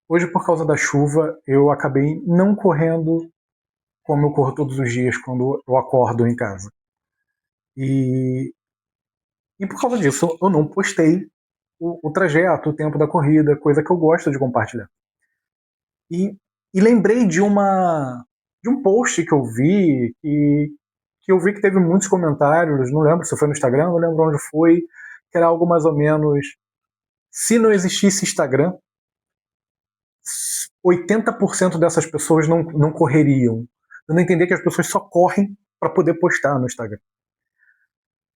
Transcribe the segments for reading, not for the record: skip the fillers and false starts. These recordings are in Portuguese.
Hoje, por causa da chuva, eu acabei não correndo como eu corro todos os dias quando eu acordo em casa. E, e por causa disso, eu não postei o trajeto, o tempo da corrida, coisa que eu gosto de compartilhar. E, e lembrei de um post que eu vi, que eu vi que teve muitos comentários, não lembro se foi no Instagram, não lembro onde foi, que era algo mais ou menos: se não existisse Instagram, 80% dessas pessoas não correriam. Dando a entender que as pessoas só correm para poder postar no Instagram.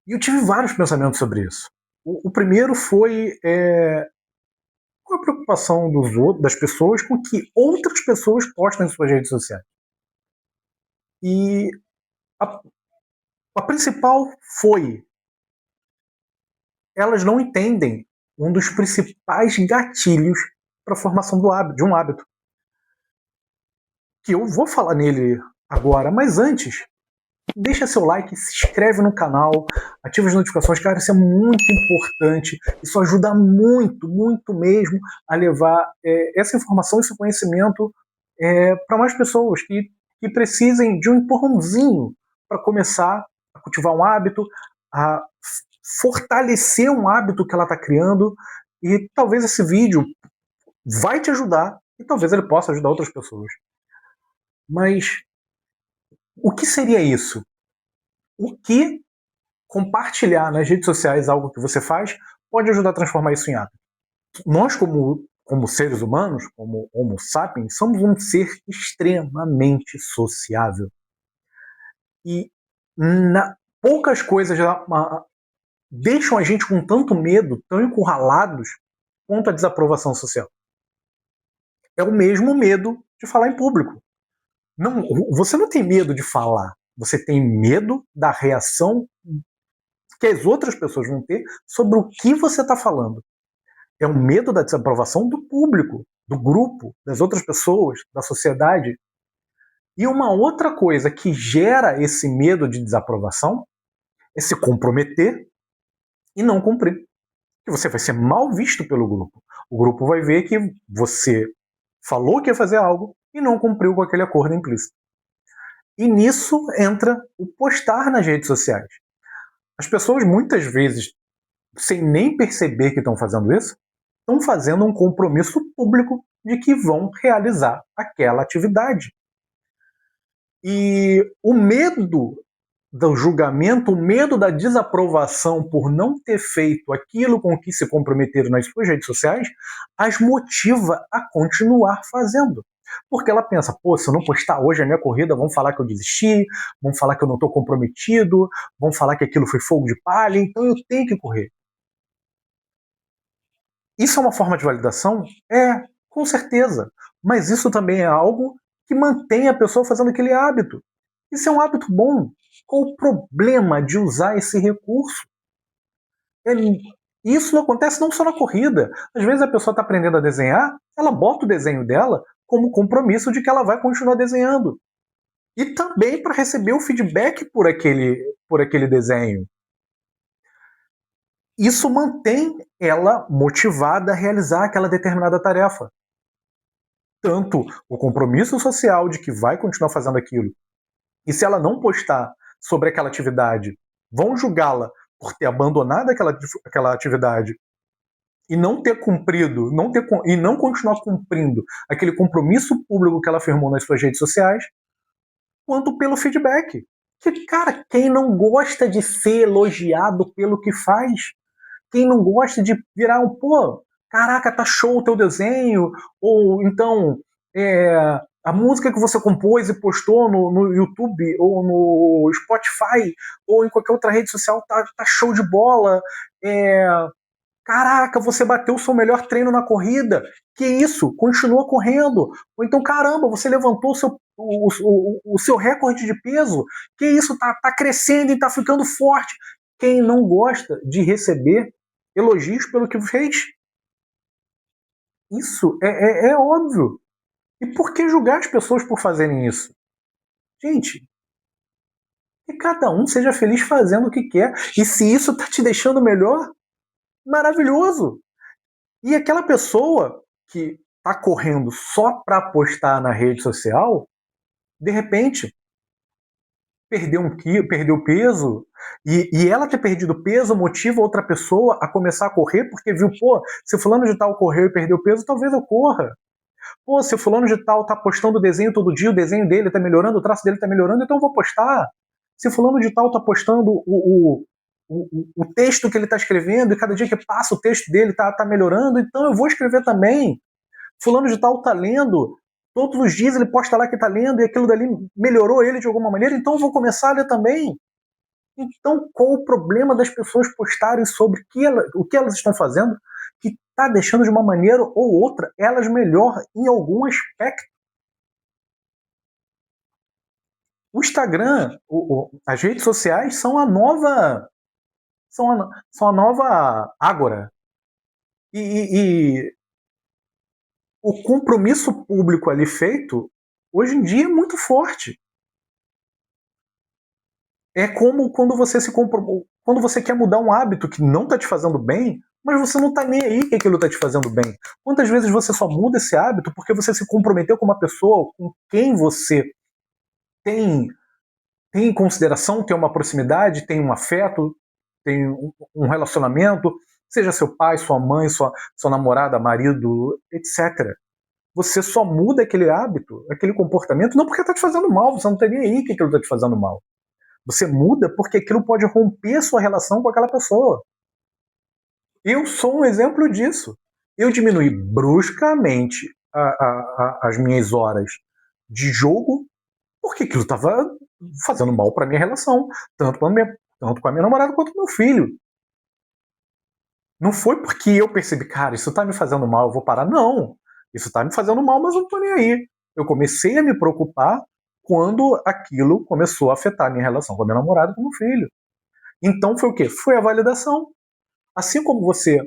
E eu tive vários pensamentos sobre isso. O primeiro foi qual a preocupação das pessoas com que outras pessoas postem em suas redes sociais. E a, a principal foi: elas não entendem um dos principais gatilhos para a formação de um hábito. Que eu vou falar nele agora, mas antes, deixa seu like, se inscreve no canal, ativa as notificações, cara, isso é muito importante, isso ajuda muito, muito mesmo a levar essa informação, esse conhecimento para mais pessoas que precisem de um empurrãozinho para começar a cultivar um hábito, a fortalecer um hábito que ela está criando, e talvez esse vídeo vai te ajudar e talvez ele possa ajudar outras pessoas. Mas o que seria isso? O que compartilhar nas redes sociais algo que você faz pode ajudar a transformar isso em hábito? Nós, como seres humanos, como Homo sapiens, somos um ser extremamente sociável. E poucas coisas deixam a gente com tanto medo, tão encurralados, quanto a desaprovação social. É o mesmo medo de falar em público. Não, você não tem medo de falar, você tem medo da reação que as outras pessoas vão ter sobre o que você está falando. É o medo da desaprovação do público, do grupo, das outras pessoas, da sociedade. E uma outra coisa que gera esse medo de desaprovação é se comprometer e não cumprir. Que você vai ser mal visto pelo grupo. O grupo vai ver que você falou que ia fazer algo e não cumpriu com aquele acordo implícito. E nisso entra o postar nas redes sociais. As pessoas muitas vezes, sem nem perceber que estão fazendo isso, estão fazendo um compromisso público de que vão realizar aquela atividade. E o medo do julgamento, o medo da desaprovação por não ter feito aquilo com que se comprometeram nas suas redes sociais, as motiva a continuar fazendo. Porque ela pensa: pô, se eu não postar hoje a minha corrida, vão falar que eu desisti, vão falar que eu não estou comprometido, vão falar que aquilo foi fogo de palha, então eu tenho que correr. Isso é uma forma de validação? É, com certeza. Mas isso também é algo que mantém a pessoa fazendo aquele hábito. Isso é um hábito bom. Qual o problema de usar esse recurso? Isso não acontece não só na corrida. Às vezes a pessoa está aprendendo a desenhar, ela bota o desenho dela como compromisso de que ela vai continuar desenhando. E também para receber o feedback por aquele desenho. Isso mantém ela motivada a realizar aquela determinada tarefa. Tanto o compromisso social de que vai continuar fazendo aquilo, e se ela não postar sobre aquela atividade, vão julgá-la por ter abandonado aquela atividade e não ter cumprido, e não continuar cumprindo aquele compromisso público que ela afirmou nas suas redes sociais, quanto pelo feedback. Que, cara, quem não gosta de ser elogiado pelo que faz? Quem não gosta de virar um, pô, caraca, tá show o teu desenho, ou então a música que você compôs e postou no YouTube, ou no Spotify, ou em qualquer outra rede social, tá show de bola, caraca, você bateu o seu melhor treino na corrida, que isso, continua correndo, ou então, caramba, você levantou o seu recorde de peso, que isso, tá crescendo e tá ficando forte. Quem não gosta de receber elogios pelo que fez? Isso é óbvio. E por que julgar as pessoas por fazerem isso? Gente, que cada um seja feliz fazendo o que quer. E se isso está te deixando melhor, maravilhoso. E aquela pessoa que tá correndo só para postar na rede social, de repente perdeu um quilo, perdeu peso, e ela ter perdido peso motiva outra pessoa a começar a correr, porque viu, pô, se fulano de tal correu e perdeu peso, talvez eu corra. Pô, se fulano de tal tá postando desenho todo dia, o desenho dele tá melhorando, o traço dele tá melhorando, então eu vou postar. Se fulano de tal tá postando o texto que ele tá escrevendo, e cada dia que passa o texto dele tá melhorando, então eu vou escrever também. Fulano de tal tá lendo, todos os dias ele posta lá que tá lendo, e aquilo dali melhorou ele de alguma maneira, então eu vou começar a ler também. Então, qual o problema das pessoas postarem sobre o que elas estão fazendo que está deixando de uma maneira ou outra elas melhor em algum aspecto? O Instagram, as redes sociais são a nova, são a nova ágora. E o compromisso público ali feito hoje em dia é muito forte. É como quando você quando você quer mudar um hábito que não está te fazendo bem, mas você não está nem aí que aquilo está te fazendo bem. Quantas vezes você só muda esse hábito porque você se comprometeu com uma pessoa com quem você tem, tem consideração, tem uma proximidade, tem um afeto, tem um relacionamento, seja seu pai, sua mãe, sua namorada, marido, etc. Você só muda aquele hábito, aquele comportamento, não porque está te fazendo mal, você não tem nem aí que aquilo está te fazendo mal. Você muda porque aquilo pode romper sua relação com aquela pessoa. Eu sou um exemplo disso. Eu diminuí bruscamente as minhas horas de jogo porque aquilo estava fazendo mal para minha relação, tanto com a minha namorada quanto com o meu filho. Não foi porque eu percebi, cara, isso está me fazendo mal, eu vou parar. Não. Isso está me fazendo mal, mas eu não estou nem aí. Eu comecei a me preocupar quando aquilo começou a afetar a minha relação com a minha namorada e com o meu filho. Então foi o quê? Foi a validação. Assim como você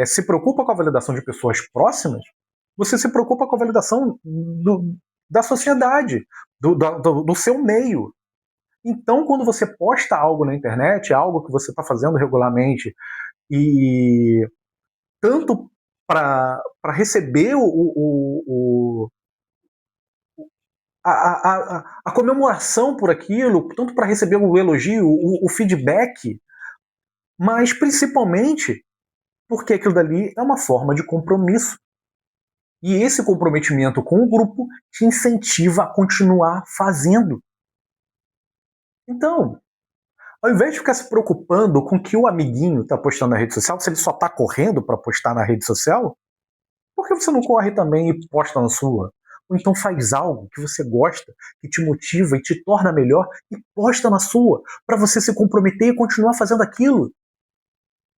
se preocupa com a validação de pessoas próximas, você se preocupa com a validação da sociedade, do seu meio. Então, quando você posta algo na internet, algo que você está fazendo regularmente, e tanto para receber a comemoração por aquilo, tanto para receber o elogio, o feedback, mas principalmente porque aquilo dali é uma forma de compromisso. E esse comprometimento com o grupo te incentiva a continuar fazendo. Então, ao invés de ficar se preocupando com o que o amiguinho está postando na rede social, se ele só está correndo para postar na rede social, por que você não corre também e posta na sua? Ou então faz algo que você gosta, que te motiva e te torna melhor e posta na sua, para você se comprometer e continuar fazendo aquilo.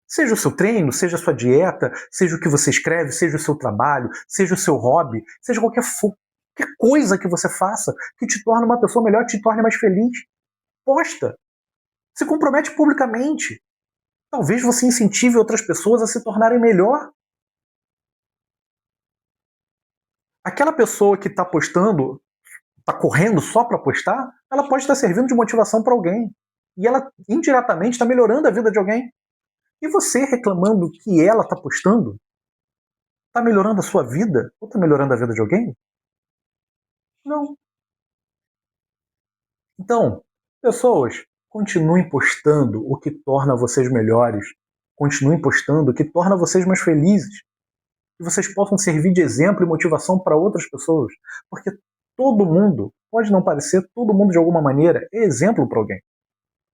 Seja o seu treino, seja a sua dieta, seja o que você escreve, seja o seu trabalho, seja o seu hobby, seja qualquer coisa que você faça que te torne uma pessoa melhor, te torne mais feliz. Posta. Se compromete publicamente. Talvez você incentive outras pessoas a se tornarem melhor. Aquela pessoa que está postando, está correndo só para postar, ela pode estar servindo de motivação para alguém. E ela indiretamente está melhorando a vida de alguém. E você reclamando que ela está postando, está melhorando a sua vida? Ou está melhorando a vida de alguém? Não. Então, pessoas, continuem postando o que torna vocês melhores. Continuem postando o que torna vocês mais felizes. Que vocês possam servir de exemplo e motivação para outras pessoas. Porque todo mundo, pode não parecer, todo mundo de alguma maneira é exemplo para alguém.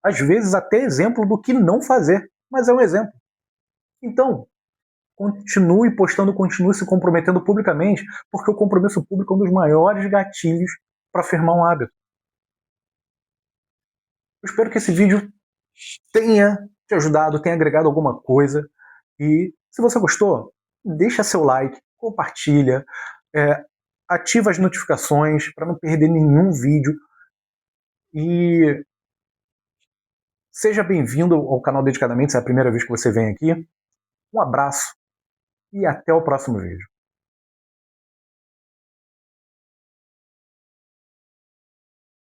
Às vezes até exemplo do que não fazer, mas é um exemplo. Então, continue postando, continue se comprometendo publicamente, porque o compromisso público é um dos maiores gatilhos para firmar um hábito. Eu espero que esse vídeo tenha te ajudado, tenha agregado alguma coisa. E se você gostou, deixa seu like, compartilha, ativa as notificações para não perder nenhum vídeo. E seja bem-vindo ao canal Dedicadamente, se é a primeira vez que você vem aqui. Um abraço e até o próximo vídeo.